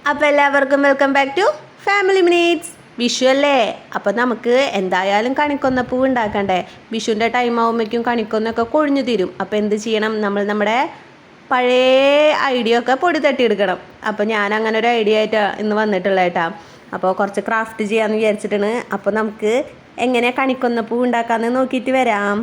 അപ്പോൾ എല്ലാവർക്കും welcome back to family minutes. Vishu അല്ലേ, അപ്പോൾ നമുക്ക് എന്തായാലും കണിക്കൊന്ന പൂ ഉണ്ടാക്കണ്ടേ. വിഷുവിൻ്റെ ടൈം ആകുമ്പോഴേക്കും കണിക്കൊന്നൊക്കെ കൊഴിഞ്ഞു തീരും. അപ്പോൾ എന്ത് ചെയ്യണം, നമ്മൾ നമ്മുടെ പഴയ ഐഡിയ ഒക്കെ പൊടി തട്ടിയെടുക്കണം. അപ്പോൾ ഞാൻ അങ്ങനെ ഒരു ഐഡിയ ആയിട്ട് ഇന്ന് വന്നിട്ടുള്ള കേട്ടാ. അപ്പോൾ കുറച്ച് ക്രാഫ്റ്റ് ചെയ്യാമെന്ന് വിചാരിച്ചിട്ടാണ്. അപ്പോൾ നമുക്ക് എങ്ങനെയാണ് കണിക്കൊന്ന പൂ ഉണ്ടാക്കാമെന്ന് നോക്കിയിട്ട് വരാം.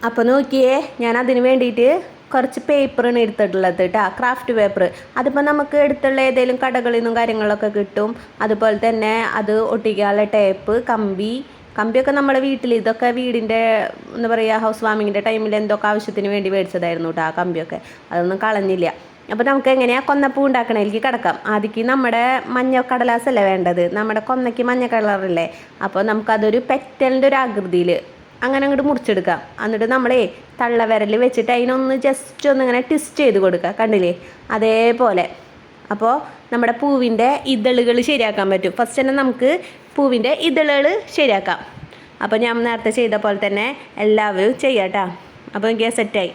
അപ്പോൾ നോക്കിയേ, ഞാൻ അതിന് വേണ്ടിയിട്ട് കുറച്ച് പേപ്പറാണ് എടുത്തിട്ടുള്ളത് കേട്ടോ, ക്രാഫ്റ്റ് പേപ്പർ. അതിപ്പോൾ നമുക്ക് എടുത്തുള്ള ഏതെങ്കിലും കടകളിൽ നിന്നും കാര്യങ്ങളൊക്കെ കിട്ടും. അതുപോലെ തന്നെ അത് ഒട്ടിക്കാനുള്ള ടേപ്പ്, കമ്പിയൊക്കെ നമ്മുടെ വീട്ടിൽ, ഇതൊക്കെ വീടിൻ്റെ എന്താ പറയുക, ഹൗസ് വാമിങ്ങിൻ്റെ ടൈമിൽ എന്തൊക്കെ ആവശ്യത്തിന് വേണ്ടി മേടിച്ചതായിരുന്നു കേട്ടോ. ആ കമ്പിയൊക്കെ അതൊന്നും കളഞ്ഞില്ല. അപ്പോൾ നമുക്ക് എങ്ങനെയാണ് കൊന്നപ്പൂ ഉണ്ടാക്കണതിലേക്ക് കിടക്കാം. ആദ്യം നമ്മുടെ മഞ്ഞ കടലാസല്ലേ വേണ്ടത്, നമ്മുടെ കൊന്നയ്ക്ക് മഞ്ഞ കളറല്ലേ. അപ്പോൾ നമുക്കതൊരു പെറ്റലിൻ്റെ ഒരു ആകൃതിയിൽ അങ്ങനെ അങ്ങോട്ട് മുറിച്ചെടുക്കാം. എന്നിട്ട് നമ്മളെ തള്ളവിരൽ വെച്ചിട്ട് അതിനൊന്ന് ജസ്റ്റ് ഒന്ന് ഇങ്ങനെ ട്വിസ്റ്റ് ചെയ്ത് കൊടുക്കുക. കണ്ടില്ലേ, അതേപോലെ. അപ്പോൾ നമ്മുടെ പൂവിൻ്റെ ഇതളുകൾ ശരിയാക്കാൻ പറ്റും. ഫസ്റ്റ് തന്നെ നമുക്ക് പൂവിൻ്റെ ഇതളുകൾ ശരിയാക്കാം. അപ്പോൾ ഞാൻ നേരത്തെ ചെയ്ത പോലെ തന്നെ എല്ലാവരും ചെയ്യാട്ടോ. അപ്പോൾ എനിക്ക് സെറ്റായി.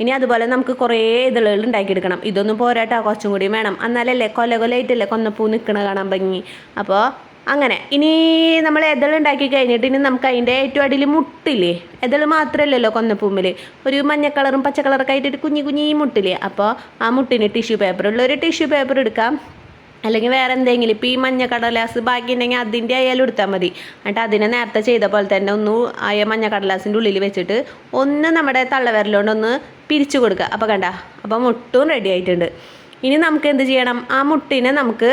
ഇനി അതുപോലെ നമുക്ക് കുറേ ഇതളുകൾ ഉണ്ടാക്കിയെടുക്കണം. ഇതൊന്നും പോരാട്ടോ, കുറച്ചും കൂടി വേണം. എന്നാലല്ലേ കൊലകൊലയായിട്ടല്ലേ കൊന്നപ്പൂ നിൽക്കണ കാണാൻ ഭംഗി. അപ്പോൾ അങ്ങനെ ഇനി നമ്മൾ എതളുണ്ടാക്കി കഴിഞ്ഞിട്ട് ഇനി നമുക്ക് അതിൻ്റെ ഏറ്റവും അടിയിൽ മുട്ടില്ലേ, എതള് മാത്രമല്ലല്ലോ കൊന്നപ്പൂമ്പിൽ, ഒരു മഞ്ഞ കളറും പച്ച കളറൊക്കെ ആയിട്ട് കുഞ്ഞി മുട്ടില്ലേ. അപ്പോൾ ആ മുട്ടിന് ടിഷ്യൂ പേപ്പർ ഉള്ളൊരു ടിഷ്യൂ പേപ്പർ എടുക്കാം. അല്ലെങ്കിൽ വേറെ എന്തെങ്കിലും, ഇപ്പോൾ ഈ മഞ്ഞ കടലാസ് ബാക്കി ഉണ്ടെങ്കിൽ അതിൻ്റെ ആയാലും എടുത്താൽ മതി. എന്നിട്ട് അതിനെ നേരത്തെ ചെയ്ത പോലെ തന്നെ ഒന്ന് ആയ മഞ്ഞ കടലാസിൻ്റെ ഉള്ളിൽ വെച്ചിട്ട് ഒന്ന് നമ്മുടെ തള്ളവിരലുകൊണ്ടൊന്ന് പിരിച്ചു കൊടുക്കുക. അപ്പോൾ കണ്ട, അപ്പോൾ മുട്ടും റെഡി ആയിട്ടുണ്ട്. ഇനി നമുക്ക് എന്ത് ചെയ്യണം, ആ മുട്ടിനെ നമുക്ക്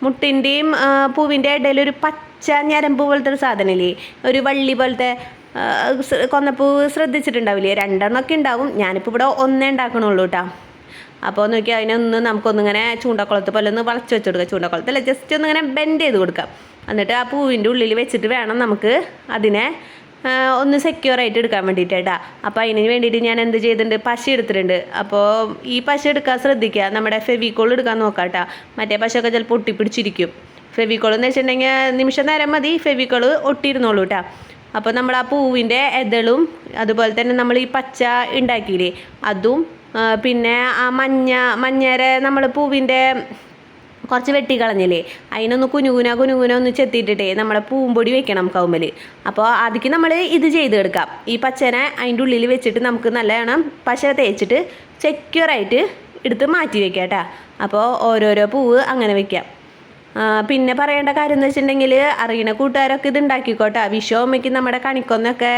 മുട്ടിൻ്റെയും പൂവിൻ്റെ ഇടയിൽ ഒരു പച്ച ഞരമ്പ് പോലത്തെ ഒരു സാധനമില്ലേ, ഒരു വള്ളി പോലത്തെ കൊന്നപ്പൂ ശ്രദ്ധിച്ചിട്ടുണ്ടാവില്ലേ, രണ്ടെണ്ണമൊക്കെ ഉണ്ടാവും. ഞാനിപ്പോൾ ഇവിടെ ഒന്നേ ഉണ്ടാക്കണുള്ളൂ കേട്ടോ. അപ്പോൾ നോക്കി അതിനൊന്ന് നമുക്കൊന്നിങ്ങനെ ചൂണ്ടക്കുളത്ത് പോലെ ഒന്ന് വളച്ച് വെച്ച് കൊടുക്കുക. ചൂണ്ടക്കുളത്തല്ല, ജസ്റ്റ് ഒന്നിങ്ങനെ ബെൻഡ് ചെയ്ത് കൊടുക്കാം. എന്നിട്ട് ആ പൂവിൻ്റെ ഉള്ളിൽ വെച്ചിട്ട് വേണം നമുക്ക് അതിനെ ഒന്ന് സെക്യൂർ ആയിട്ട് എടുക്കാൻ വേണ്ടിയിട്ട് കേട്ടോ. അപ്പോൾ അതിന് വേണ്ടിയിട്ട് ഞാൻ എന്ത് ചെയ്തിട്ടുണ്ട്, പശ എടുത്തിട്ടുണ്ട്. അപ്പോൾ ഈ പശ എടുക്കാൻ ശ്രദ്ധിക്കുക, നമ്മുടെ ഫെവിക്കോൾ എടുക്കാൻ നോക്കാം കേട്ടോ. മറ്റേ പശയൊക്കെ ചിലപ്പോൾ ഒട്ടിപ്പിടിച്ചിരിക്കും. ഫെവിക്കോൾ എന്ന് വെച്ചിട്ടുണ്ടെങ്കിൽ നിമിഷം നേരം മതി, ഫെവിക്കോൾ ഒട്ടിയിരുന്നോളൂ കേട്ടോ. അപ്പോൾ നമ്മൾ ആ പൂവിൻ്റെ അതുപോലെ തന്നെ നമ്മൾ ഈ പച്ച ഉണ്ടാക്കിയില്ലേ അതും, പിന്നെ ആ മഞ്ഞരെ നമ്മൾ പൂവിൻ്റെ കുറച്ച് വെട്ടിക്കളഞ്ഞില്ലേ, അതിനൊന്ന് കുനുകുന ഒന്ന് ചെത്തിയിട്ടിട്ടേ നമ്മുടെ പൂമ്പൊടി വെക്കണം കൗമൽ. അപ്പോൾ അതിക്ക് നമ്മൾ ഇത് ചെയ്തെടുക്കാം. ഈ പച്ചനെ അതിൻ്റെ ഉള്ളിൽ വെച്ചിട്ട് നമുക്ക് നല്ലവണ്ണം പശ തേച്ചിട്ട് സെക്യൂറായിട്ട് എടുത്ത് മാറ്റി വെക്കാം കേട്ടോ. അപ്പോൾ ഓരോരോ പൂവ് അങ്ങനെ വെക്കാം. പിന്നെ പറയേണ്ട കാര്യം എന്ന് വെച്ചിട്ടുണ്ടെങ്കിൽ, അറിയണ കൂട്ടുകാരൊക്കെ ഇത് ഉണ്ടാക്കിക്കോട്ടെ. വിഷു ആകുമ്പോഴേക്കും നമ്മുടെ കണിക്കൊന്നൊക്കെ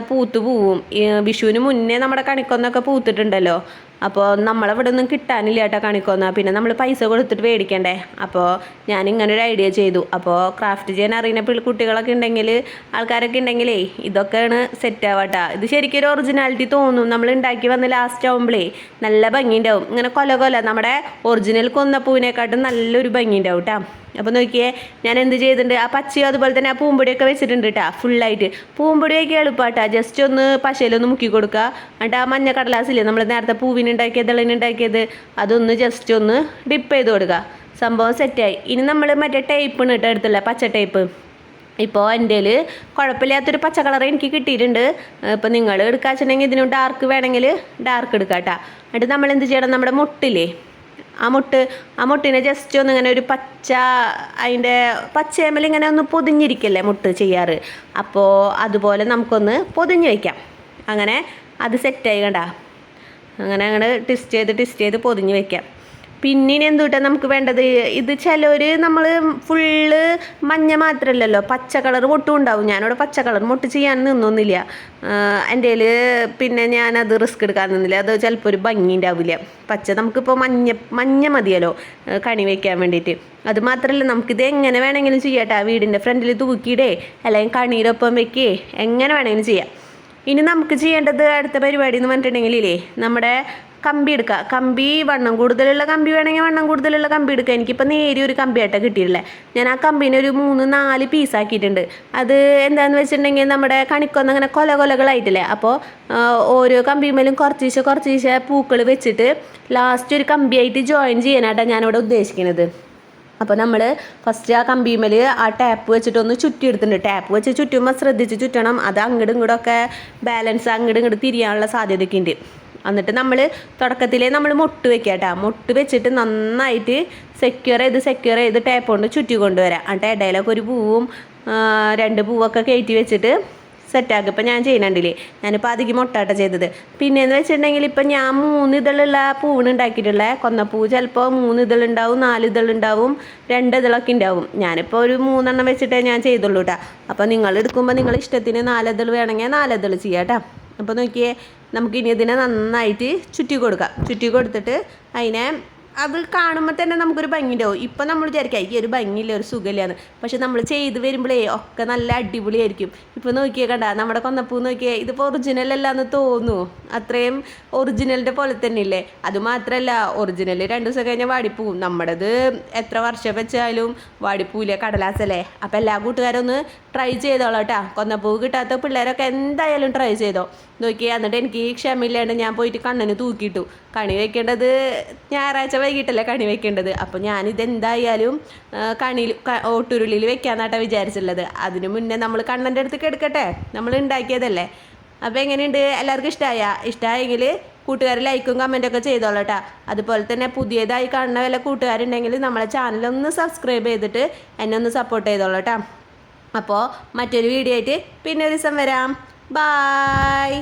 പൂത്ത് പോവും. വിഷുവിന് മുന്നേ നമ്മുടെ കണിക്കൊന്നൊക്കെ പൂത്തിട്ടുണ്ടല്ലോ. അപ്പോൾ നമ്മളവിടെ ഒന്നും കിട്ടാനില്ല കേട്ടോ കണിക്കൊന്ന. പിന്നെ നമ്മൾ പൈസ കൊടുത്തിട്ട് മേടിക്കണ്ടേ. അപ്പോൾ ഞാനിങ്ങനെ ഒരു ഐഡിയ ചെയ്തു. അപ്പോൾ ക്രാഫ്റ്റ് ചെയ്യാൻ അറിയുന്ന കുട്ടികളൊക്കെ ഉണ്ടെങ്കിൽ, ആൾക്കാരൊക്കെ ഉണ്ടെങ്കിലേ ഇതൊക്കെയാണ് സെറ്റ് ആവാട്ടോ. ഇത് ശരിക്കും ഒരു ഒറിജിനാലിറ്റി തോന്നും. നമ്മൾ ഉണ്ടാക്കി വന്ന് ലാസ്റ്റ് ആകുമ്പോഴേ നല്ല ഭംഗിയുണ്ടാവും. ഇങ്ങനെ കൊല നമ്മുടെ ഒറിജിനൽ കൊന്നപ്പൂവിനെക്കാട്ടും നല്ലൊരു ഭംഗിയുണ്ടാവും കേട്ടോ. അപ്പോൾ നോക്കിയേ, ഞാൻ എന്ത് ചെയ്തിട്ടുണ്ട്, ആ പച്ചയും അതുപോലെ തന്നെ ആ പൂമ്പൊടിയൊക്കെ വെച്ചിട്ടുണ്ട് കേട്ടോ. ഫുള്ളായിട്ട് പൂമ്പൊടിയൊക്കെ എളുപ്പമാട്ടോ. ജസ്റ്റ് ഒന്ന് പശയിലൊന്ന് മുക്കി കൊടുക്കുക. എന്നിട്ട് ആ മഞ്ഞ കടലാസില്ലേ നമ്മൾ നേരത്തെ പൂവിനുണ്ടാക്കിയത്, ഇളനുണ്ടാക്കിയത്, അതൊന്ന് ജസ്റ്റ് ഒന്ന് ഡിപ്പ് ചെയ്ത് കൊടുക്കുക. സംഭവം സെറ്റായി. ഇനി നമ്മൾ മറ്റേ ടേപ്പാണ് കേട്ടോ എടുത്തില്ല, പച്ച ടേപ്പ്. ഇപ്പോൾ എൻ്റെ കുഴപ്പമില്ലാത്തൊരു പച്ച കളർ എനിക്ക് കിട്ടിയിട്ടുണ്ട്. ഇപ്പോൾ നിങ്ങൾ എടുക്കാച്ചുണ്ടെങ്കിൽ ഇതിന് ഡാർക്ക് വേണമെങ്കിൽ ഡാർക്ക് എടുക്കാം കേട്ടോ. എന്നിട്ട് നമ്മൾ എന്ത് ചെയ്യണം, നമ്മുടെ മുട്ടില്ലേ, ആ മുട്ടിനെ ജസ്റ്റ് ഒന്ന് ഇങ്ങനെ ഒരു പച്ച, അതിൻ്റെ പച്ചയമ്മൽ ഇങ്ങനെ ഒന്ന് പൊതിഞ്ഞിരിക്കല്ലേ മുട്ട് ചെയ്യാറ്. അപ്പോൾ അതുപോലെ നമുക്കൊന്ന് പൊതിഞ്ഞ് വയ്ക്കാം. അങ്ങനെ അത് സെറ്റായി കണ്ട, അങ്ങനെ ട്വിസ്റ്റ് ചെയ്ത് പൊതിഞ്ഞ് വയ്ക്കാം. പിന്നെ എന്ത് കിട്ടാൻ നമുക്ക് വേണ്ടത്, ഇത് ചിലർ നമ്മൾ ഫുള്ള് മഞ്ഞ മാത്രമല്ലല്ലോ, പച്ച കളർ മൊട്ടും ഉണ്ടാവും. ഞാനിവിടെ പച്ച കളർ മൊട്ട് ചെയ്യാൻ നിന്നൊന്നുമില്ല എൻ്റെ കയ്യിൽ. പിന്നെ ഞാനത് റിസ്ക് എടുക്കാൻ നിന്നില്ല. അത് ചിലപ്പോൾ ഒരു ഭംഗി ഉണ്ടാവില്ല. പച്ച നമുക്കിപ്പോൾ മഞ്ഞ മതിയല്ലോ കണി വയ്ക്കാൻ വേണ്ടിയിട്ട്. അത് മാത്രമല്ല, നമുക്കിത് എങ്ങനെ വേണമെങ്കിലും ചെയ്യാട്ടോ. വീടിൻ്റെ ഫ്രണ്ടിൽ തൂക്കിയിടേ അല്ലെങ്കിൽ കണിയിലൊപ്പം വെക്കേ, എങ്ങനെ വേണമെങ്കിലും ചെയ്യാം. ഇനി നമുക്ക് ചെയ്യേണ്ടത് അടുത്ത പരിപാടി എന്ന് പറഞ്ഞിട്ടുണ്ടെങ്കിലേ, നമ്മുടെ കമ്പി എടുക്കുക. കമ്പി വണ്ണം കൂടുതലുള്ള കമ്പി വേണമെങ്കിൽ വണ്ണം കൂടുതലുള്ള കമ്പി എടുക്കുക. എനിക്കിപ്പോൾ നേരിയ ഒരു കമ്പിയായിട്ട് കിട്ടിയിട്ടില്ലേ. ഞാൻ ആ കമ്പീനെ ഒരു 3-4 പീസാക്കിയിട്ടുണ്ട്. അത് എന്താണെന്ന് വെച്ചിട്ടുണ്ടെങ്കിൽ, നമ്മുടെ കണിക്കൊന്ന അങ്ങനെ കൊലകളായിട്ടില്ലേ. അപ്പോൾ ഓരോ കമ്പിമേലും കുറച്ചീശെ പൂക്കൾ വെച്ചിട്ട് ലാസ്റ്റ് ഒരു കമ്പിയായിട്ട് ജോയിൻ ചെയ്യാനായിട്ടാണ് ഞാനിവിടെ ഉദ്ദേശിക്കുന്നത്. അപ്പോൾ നമ്മൾ ഫസ്റ്റ് ആ കമ്പിമേൽ ആ ടാപ്പ് വെച്ചിട്ടൊന്ന് ചുറ്റിയെടുത്തിട്ടുണ്ട്. ടാപ്പ് വെച്ച് ചുറ്റുമ്പോൾ ശ്രദ്ധിച്ച് ചുറ്റണം. അത് അങ്ങോട്ടും ഇങ്ങോട്ടൊക്കെ ബാലൻസ് അങ്ങോട്ടും ഇങ്ങോട്ട് തിരിയാനുള്ള സാധ്യതയൊക്കെ ഉണ്ട്. എന്നിട്ട് നമ്മൾ തുടക്കത്തിലേ നമ്മൾ മൊട്ട് വെക്കുക കേട്ടോ. മൊട്ട് വെച്ചിട്ട് നന്നായിട്ട് സെക്യൂർ ചെയ്ത് ടാപ്പ് കൊണ്ട് ചുറ്റി കൊണ്ടുവരാം. എന്നിട്ട് ഇടയിലൊക്കെ ഒരു പൂവും 2 പൂവൊക്കെ കയറ്റി വെച്ചിട്ട് സെറ്റാക്കും. ഇപ്പം ഞാൻ ചെയ്യുന്നുണ്ടല്ലേ, ഞാനിപ്പോൾ അധികം മൊട്ടാട്ട ചെയ്തത്. പിന്നെയെന്ന് വെച്ചിട്ടുണ്ടെങ്കിൽ ഇപ്പം ഞാൻ 3 ഇതളുള്ള പൂവാണ് ഉണ്ടാക്കിയിട്ടുള്ളത്. കൊന്നപ്പൂ ചിലപ്പോൾ 3 ഇതളുണ്ടാവും, 4 ഇതളുണ്ടാവും, 2 ഇതളൊക്കെ ഉണ്ടാവും. ഞാനിപ്പോൾ ഒരു 3 എണ്ണം വെച്ചിട്ടേ ഞാൻ ചെയ്തുള്ളൂ കേട്ടോ. അപ്പോൾ നിങ്ങൾ എടുക്കുമ്പോൾ നിങ്ങൾ ഇഷ്ടത്തിന് 4 ഇതൾ വേണമെങ്കിൽ 4 ഇതൾ ചെയ്യാം കേട്ടോ. അപ്പോൾ നോക്കിയേ, നമുക്കിനി ഇതിനെ നന്നായിട്ട് ചുറ്റി കൊടുക്കാം. ചുറ്റി കൊടുത്തിട്ട് അതിനെ അത് കാണുമ്പോൾ തന്നെ നമുക്കൊരു ഭംഗിയുണ്ടാവും. ഇപ്പം നമ്മൾ വിചാരിക്കാം ഈ ഒരു ഭംഗിയില്ല, ഒരു സുഖമില്ലാന്ന്. പക്ഷെ നമ്മൾ ചെയ്ത് വരുമ്പോഴേ ഒക്കെ നല്ല അടിപൊളിയായിരിക്കും. ഇപ്പോൾ നോക്കിയേ കണ്ട, നമ്മുടെ കൊന്നപ്പൂ നോക്കിയേ, ഇതിപ്പോൾ ഒറിജിനൽ അല്ലാന്ന് തോന്നുന്നു. അത്രയും ഒറിജിനലിൻ്റെ പോലെ തന്നെ ഇല്ലേ. അതുമാത്രമല്ല, ഒറിജിനൽ 2 ദിവസം കഴിഞ്ഞാൽ വാടിപ്പോവും. നമ്മുടേത് എത്ര വർഷം വെച്ചാലും വാടിപ്പൂവില്ലേ, കടലാസല്ലേ. അപ്പോൾ എല്ലാ കൂട്ടുകാരും ഒന്ന് ട്രൈ ചെയ്തോളാം കേട്ടോ. കൊന്നപ്പൂ കിട്ടാത്ത പിള്ളേരൊക്കെ എന്തായാലും ട്രൈ ചെയ്തോ. നോക്കിയേ, എന്നിട്ട് എനിക്ക് ക്ഷമയില്ലാണ്ട് ഞാൻ പോയിട്ട് കണ്ണിന് തൂക്കിയിട്ടു. കണി വെക്കേണ്ടത് ഞായറാഴ്ച വൈകിട്ടല്ലേ കണി വെക്കേണ്ടത്. അപ്പോൾ ഞാനിതെന്തായാലും കണിയിൽ ഓട്ടുരുളിയിൽ വെക്കാന്നാട്ടാ വിചാരിച്ചുള്ളത്. അതിന് മുന്നേ നമ്മൾ കണ്ണൻ്റെ അടുത്തേക്ക് എടുക്കട്ടെ, നമ്മൾ ഉണ്ടാക്കിയതല്ലേ. അപ്പോൾ എങ്ങനെയുണ്ട്, എല്ലാവർക്കും ഇഷ്ടമായെങ്കിൽ കൂട്ടുകാർ ലൈക്കും കമൻറ്റൊക്കെ ചെയ്തോളൂ കേട്ടോ. അതുപോലെ തന്നെ പുതിയതായി കാണുന്ന വല്ല കൂട്ടുകാരുണ്ടെങ്കിൽ നമ്മളെ ചാനലൊന്ന് സബ്സ്ക്രൈബ് ചെയ്തിട്ട് എന്നെ ഒന്ന് സപ്പോർട്ട് ചെയ്തോളൂ കേട്ടോ. അപ്പോൾ മറ്റൊരു വീഡിയോ ആയിട്ട് പിന്നെ ഒരു ദിവസം വരാം. ബായ്.